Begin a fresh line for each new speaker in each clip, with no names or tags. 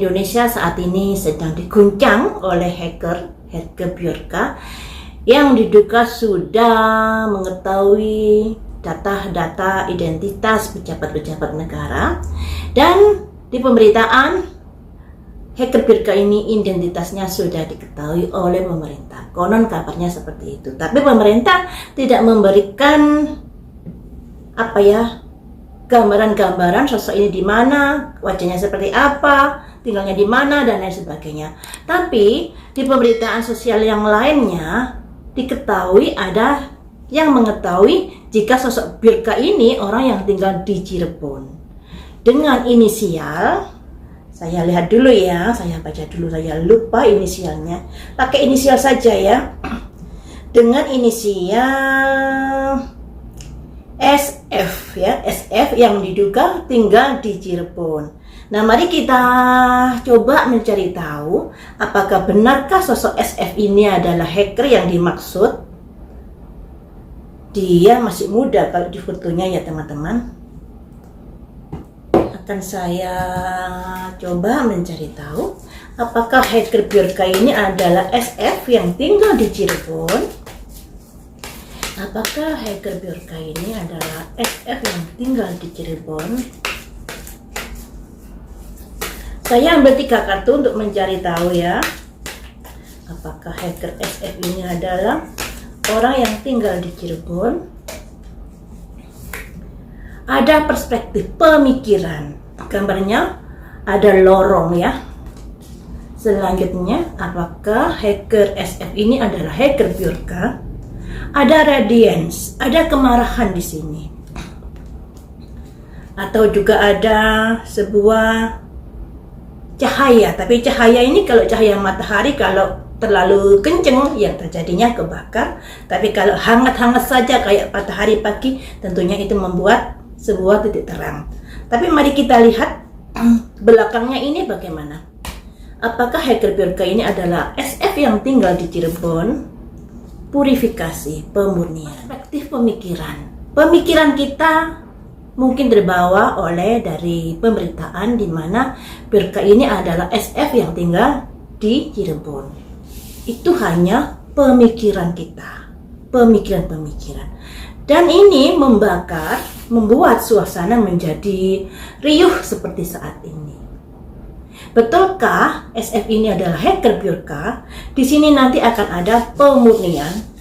Indonesia saat ini sedang diguncang oleh hacker Björka yang diduga sudah mengetahui data-data identitas pejabat-pejabat negara. Dan di pemberitaan, hacker Björka ini identitasnya sudah diketahui oleh pemerintah. Konon kabarnya seperti itu. Tapi pemerintah tidak memberikan gambaran sosok ini di mana, wajahnya seperti apa, tinggalnya di mana, dan lain sebagainya. Tapi di pemberitaan sosial yang lainnya diketahui ada yang mengetahui jika sosok Björka ini orang yang tinggal di Cirebon dengan inisial, saya lihat dulu ya, saya baca dulu, saya lupa inisialnya, pakai inisial saja ya, dengan inisial SF ya, SF yang diduga tinggal di Cirebon. Nah, mari kita coba mencari tahu apakah benarkah sosok SF ini adalah hacker yang dimaksud. Dia masih muda kalau di fotonya ya teman-teman. Akan saya coba mencari tahu apakah hacker Björka ini adalah SF yang tinggal di Cirebon. Apakah hacker Björka ini adalah SF yang tinggal di Cirebon? Saya ambil 3 kartu untuk mencari tahu ya. Apakah hacker SF ini adalah orang yang tinggal di Cirebon? Ada perspektif pemikiran. Gambarnya ada lorong ya. Selanjutnya, apakah hacker SF ini adalah hacker Björka? Ada radiance, ada kemarahan di sini. Atau juga ada sebuah cahaya, tapi cahaya ini kalau cahaya matahari kalau terlalu kenceng ya terjadinya kebakar. Tapi kalau hangat-hangat saja kayak matahari pagi, tentunya itu membuat sebuah titik terang. Tapi mari kita lihat belakangnya ini bagaimana. Apakah hacker Björka ini adalah SF yang tinggal di Cirebon? Purifikasi, pemurnian, perspektif pemikiran kita mungkin terbawa oleh dari pemberitaan di mana Björka ini adalah SF yang tinggal di Cirebon. Itu hanya pemikiran kita, pemikiran, dan ini membuat suasana menjadi riuh seperti saat ini. Betulkah SF ini adalah hacker Björka? Di sini nanti akan ada pemurnian.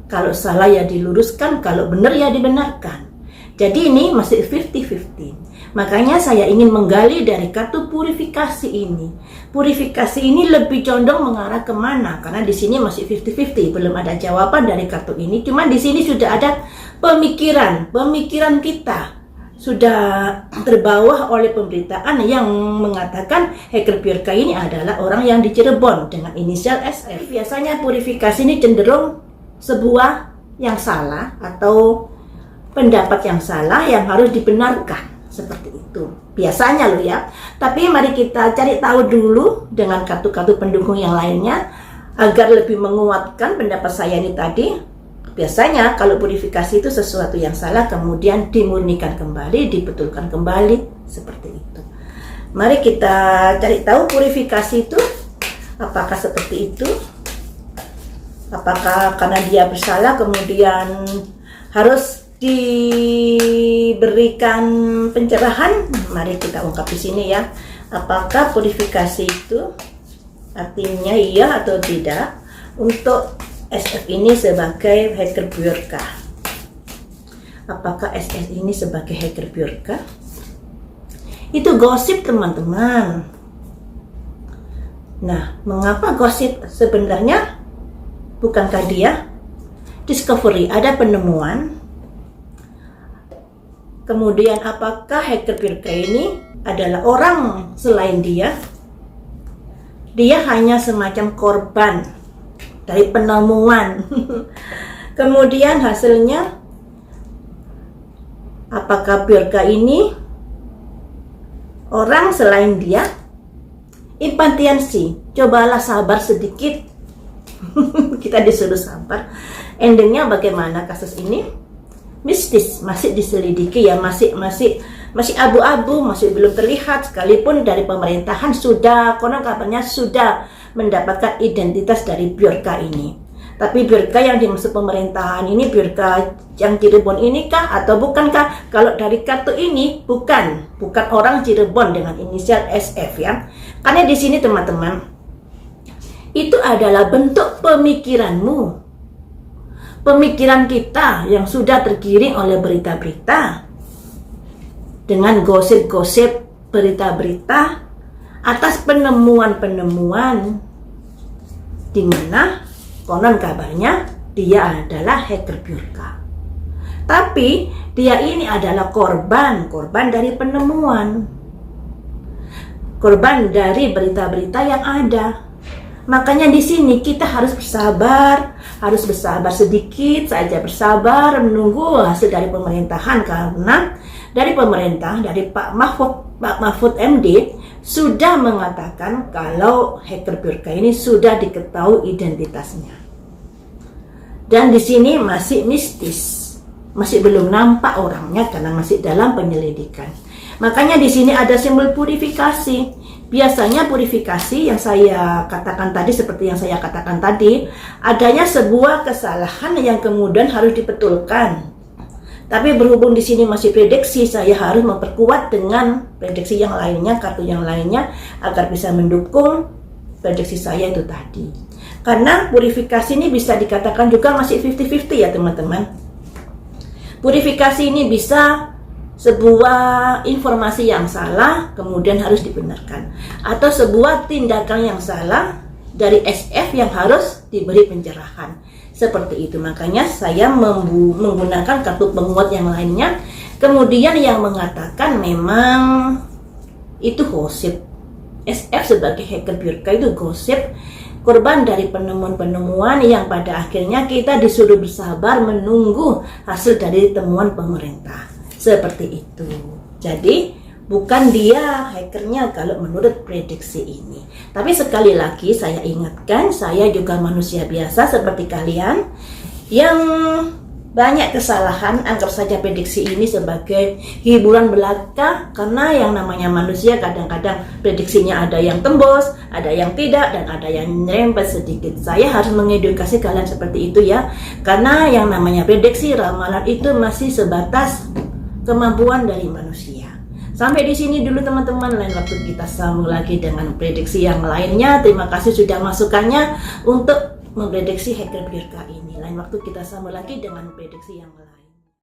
Kalau salah ya diluruskan, kalau benar ya dibenarkan. Jadi ini masih 50-50. Makanya saya ingin menggali dari kartu purifikasi ini. Purifikasi ini lebih condong mengarah kemana? Karena di sini masih 50-50, belum ada jawaban dari kartu ini. Cuma di sini sudah ada pemikiran kita sudah terbawa oleh pemberitaan yang mengatakan hacker Björka ini adalah orang yang di Cirebon dengan inisial SF. Biasanya purifikasi ini cenderung sebuah yang salah atau pendapat yang salah yang harus dibenarkan, seperti itu biasanya loh ya. Tapi mari kita cari tahu dulu dengan kartu-kartu pendukung yang lainnya agar lebih menguatkan pendapat saya ini tadi. Biasanya kalau purifikasi itu sesuatu yang salah kemudian dimurnikan kembali, dibetulkan kembali, seperti itu. Mari kita cari tahu purifikasi itu apakah seperti itu? Apakah karena dia bersalah kemudian harus diberikan pencerahan? Mari kita ungkap di sini ya. Apakah purifikasi itu artinya iya atau tidak untuk SF ini sebagai hacker Björka? Apakah SF ini sebagai hacker Björka? Itu gosip teman-teman. Nah, mengapa gosip? Sebenarnya bukankah dia discovery, ada penemuan. Kemudian apakah hacker Björka ini adalah orang selain dia? Dia hanya semacam korban dari penemuan. Kemudian hasilnya, apakah Björka ini orang selain dia? Impatiensi, cobalah sabar sedikit. Kita disuruh sabar. Endingnya bagaimana kasus ini? Mistis, masih diselidiki ya, masih masih abu-abu, masih belum terlihat, sekalipun dari pemerintahan sudah, konon kabarnya sudah mendapatkan identitas dari Bjorka ini. Tapi Bjorka yang dimaksud pemerintahan ini Bjorka yang Cirebon ini kah atau bukankah? Kalau dari kartu ini bukan orang Cirebon dengan inisial SF ya. Karena di sini teman-teman, itu adalah bentuk pemikiranmu. Pemikiran kita yang sudah tergiring oleh berita-berita dengan gosip-gosip berita-berita atas penemuan-penemuan di mana konon kabarnya dia adalah hacker Bjorka. Tapi dia ini adalah korban dari penemuan. Korban dari berita-berita yang ada. Makanya di sini kita harus bersabar sedikit saja, bersabar menunggu hasil dari pemerintahan, karena dari pemerintah, dari Pak Mahfud MD sudah mengatakan kalau hacker Bjorka ini sudah diketahui identitasnya. Dan di sini masih mistis, masih belum nampak orangnya karena masih dalam penyelidikan. Makanya di sini ada simbol purifikasi. Biasanya purifikasi yang saya katakan tadi, seperti yang saya katakan tadi, adanya sebuah kesalahan yang kemudian harus dibetulkan. Tapi berhubung di sini masih prediksi, saya harus memperkuat dengan prediksi yang lainnya, kartu yang lainnya, agar bisa mendukung prediksi saya itu tadi. Karena purifikasi ini bisa dikatakan juga masih 50-50 ya teman-teman. Purifikasi ini bisa sebuah informasi yang salah kemudian harus dibenarkan, atau sebuah tindakan yang salah dari SF yang harus diberi pencerahan, seperti itu. Makanya saya menggunakan kartu penguat yang lainnya, kemudian yang mengatakan memang itu gosip. SF sebagai hacker Bjorka itu gosip, korban dari penemuan-penemuan yang pada akhirnya kita disuruh bersabar menunggu hasil dari temuan pemerintah. Seperti itu. Jadi bukan dia hackernya kalau menurut prediksi ini. Tapi sekali lagi saya ingatkan, saya juga manusia biasa seperti kalian yang banyak kesalahan. Anggap saja prediksi ini sebagai hiburan belaka, karena yang namanya manusia kadang-kadang prediksinya ada yang tembus, ada yang tidak, dan ada yang nyerempet sedikit. Saya harus mengedukasi kalian seperti itu ya, karena yang namanya prediksi ramalan itu masih sebatas kemampuan dari manusia. Sampai di sini dulu teman-teman, lain waktu kita sambung lagi dengan prediksi yang lainnya. Terima kasih sudah masukannya untuk memprediksi hacker Bjorka ini. Lain waktu kita sambung lagi dengan prediksi yang lain.